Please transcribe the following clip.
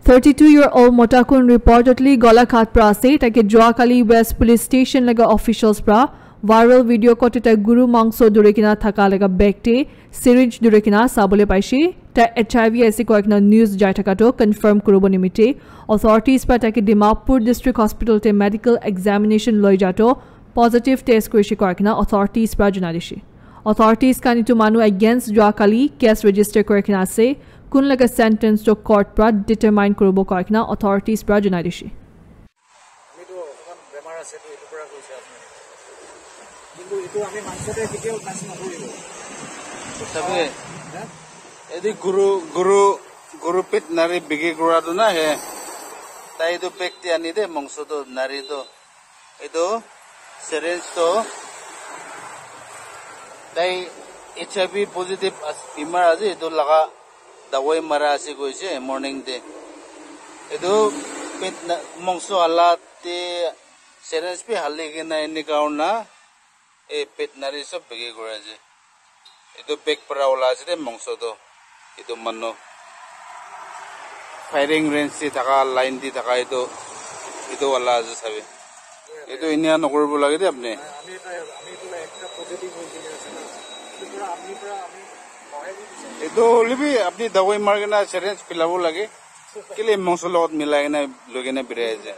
32-year-old Motakun reportedly Golaghat Prase take Joakali West Police Station laga officials pra viral video kotita Guru Mangso durekina thaka laga bekte syringe durekina sabole paishi ta HIV ase koekna news jai thakato confirm kurobo nimite authorities pa take Dimapur district hospital te medical examination loi jato positive test koishi koekna authorities pra junadishi authorities kanitu manu against Joakali case register koekna ase kun laga sentence to court pra determine kurobo koekna authorities pra junadishi আমি তো এখন বেমাৰ আছে তো এটো পৰা কৈছে আপুনি কিন্তু এটো আমি মানসতে কেতিয়াও কাজ নকৰিব তবে এদি গুৰু পেট নাৰী বিক্ৰী কৰাটো না হে তাই তো ব্যক্তি আনি দে মাংস তো নাৰী তো এটো সিৰিঞ্জ তো তাই HIV পজিটিভ বিমাৰ আছে এটো লাগা দাৱাই মাৰা আছে কৈছে মৰ্নিং দে এটো পেট মাংস আলাতে সিৰিঞ্জ পে হালি কে না এনি কাৰণা এ পেট নাৰী সব বিক্ৰী কৰা আছে itu bag para wala sih mongso to itu mano firing range si thaka line di thaka itu wala aja sabe itu ini anu korbo lagi deh apne আমি তো একটা পজিটিভ হইছে না তো পুরা আমি itu lebih apni dawai mar ke na syringe pilabo lagi kile mongso lot milai na loge na bire aja